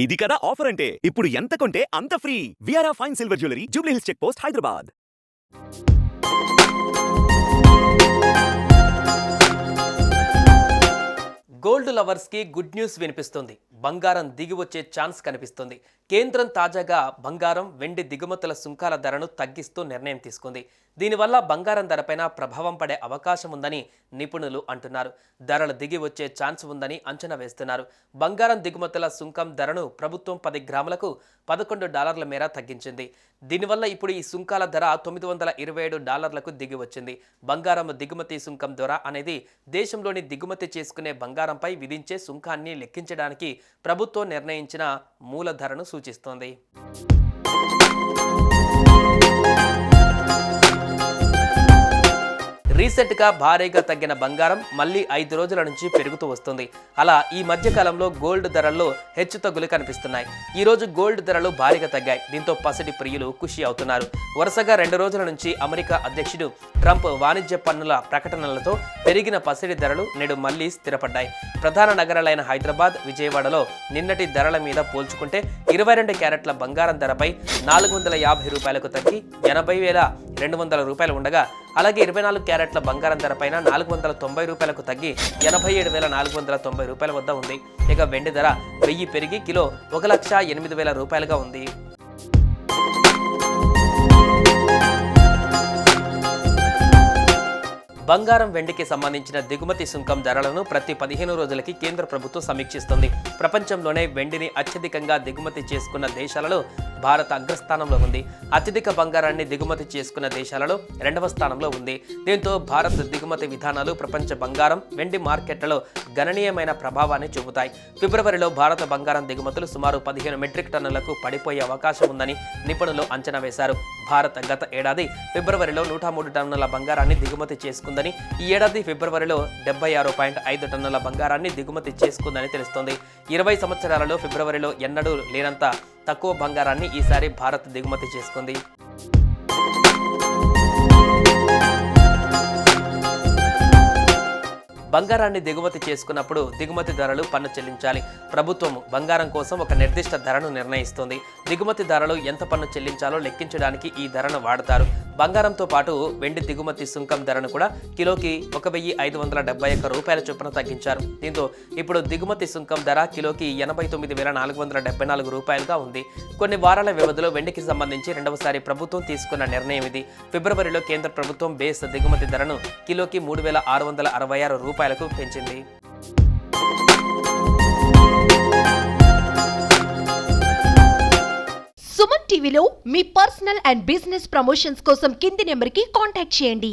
ఇది కదా ఆఫర్ అంటే ఇప్పుడు ఎంత కొంటే అంత ఫ్రీ. విఆర్ఆ fine silver jewellery, Jubilee Hills check post, Hyderabad. Gold lovers కి గుడ్ న్యూస్ వినిపిస్తుంది. బంగారం దిగి వచ్చే ఛాన్స్ కనిపిస్తుంది. కేంద్రం తాజాగా బంగారం, వెండి దిగుమతుల సుంకాల ధరను తగ్గిస్తూ నిర్ణయం తీసుకుంది. దీనివల్ల బంగారం ధరపైన ప్రభావం పడే అవకాశం ఉందని నిపుణులు అంటున్నారు. ధరలు దిగి వచ్చే ఛాన్స్ ఉందని అంచనా వేస్తున్నారు. బంగారం దిగుమతుల సుంకం ధరను ప్రభుత్వం 10 గ్రాములకు $11 మేర తగ్గించింది. దీనివల్ల ఇప్పుడు ఈ సుంకాల ధర $927 దిగి వచ్చింది. బంగారం దిగుమతి సుంకం ధర అనేది దేశంలోని దిగుమతి చేసుకునే బంగారంపై విధించే సుంకాన్ని లెక్కించడానికి ప్రభుత్వం నిర్ణయించిన మూల ధరను సూచిస్తోంది. రీసెంట్గా భారీగా తగ్గిన బంగారం మళ్ళీ 5 రోజుల నుంచి పెరుగుతూ వస్తుంది. అలా ఈ మధ్య కాలంలో గోల్డ్ ధరల్లో హెచ్చుతగ్గులు కనిపిస్తున్నాయి. ఈ రోజు గోల్డ్ ధరలు భారీగా తగ్గాయి. దీంతో పసిడి ప్రియులు ఖుషి అవుతున్నారు. వరుసగా 2 రోజుల నుంచి అమెరికా అధ్యక్షుడు ట్రంప్ వాణిజ్య పన్నుల ప్రకటనలతో పెరిగిన పసిడి ధరలు నేడు మళ్లీ స్థిరపడ్డాయి. ప్రధాన నగరాలైన హైదరాబాద్, విజయవాడలో నిన్నటి ధరల మీద పోల్చుకుంటే 22 క్యారెట్ల బంగారం ధరపై $450 తగ్గి $80,200 ఉండగా, అలాగే 24 క్యారెట్ల బంగారం ధరపైన $490 తగ్గి $87,490 వద్ద ఉంది. ఇక వెండి ధర 1000 పెరిగి కిలో $1,08,000 ఉంది. బంగారం, వెండికి సంబంధించిన దిగుమతి సుంకం ధరలను ప్రతి 15 రోజులకి కేంద్ర ప్రభుత్వం సమీక్షిస్తుంది. ప్రపంచంలోనే వెండిని అత్యధికంగా దిగుమతి చేసుకున్న దేశాలలో భారత్ అగ్రస్థానంలో ఉంది. అత్యధిక బంగారాన్ని దిగుమతి చేసుకున్న దేశాలలో 2వ స్థానంలో ఉంది. దీంతో భారత్ దిగుమతి విధానాలు ప్రపంచ బంగారం, వెండి మార్కెట్లలో గణనీయమైన ప్రభావాన్ని చూపుతాయి. ఫిబ్రవరిలో భారత బంగారం దిగుమతులు సుమారు 15 మెట్రిక్ టన్నులకు పడిపోయే అవకాశం ఉందని నిపుణులు అంచనా వేశారు. భారత్ గత ఏడాది ఫిబ్రవరిలో 103 టన్నుల బంగారాన్ని దిగుమతి చేసుకుందని, ఈ ఏడాది ఫిబ్రవరిలో 76.5 టన్నుల బంగారాన్ని దిగుమతి చేసుకుందని తెలుస్తోంది. 20 సంవత్సరాలలో ఫిబ్రవరిలో ఎన్నడూ లేనంత తక్కువ బంగారాన్ని ఈసారి భారత్ దిగుమతి చేసుకుంది. బంగారాన్ని దిగుమతి చేసుకున్నప్పుడు దిగుమతి ధరలు పన్ను చెల్లించాలి. ప్రభుత్వం బంగారం కోసం ఒక నిర్దిష్ట ధరను నిర్ణయిస్తుంది. దిగుమతి ధరలు ఎంత పన్ను చెల్లించాలో లెక్కించడానికి ఈ ధరను వాడతారు. బంగారంతో పాటు వెండి దిగుమతి సుంకం ధరను కూడా కిలోకి $1,571 చొప్పున తగ్గించారు. దీంతో ఇప్పుడు దిగుమతి సుంకం ధర కిలోకి $89,474 ఉంది. కొన్ని వారాల వ్యవధిలో వెండికి సంబంధించి రెండవసారి ప్రభుత్వం తీసుకున్న నిర్ణయం ఇది. ఫిబ్రవరిలో కేంద్ర ప్రభుత్వం బేస్ దిగుమతి ధరను కిలోకి $3,666 పెంచింది. సుమన్ టీవీలో మీ పర్సనల్ అండ్ బిజినెస్ ప్రమోషన్స్ కోసం కింది నెంబర్కి కాంటాక్ట్ చేయండి.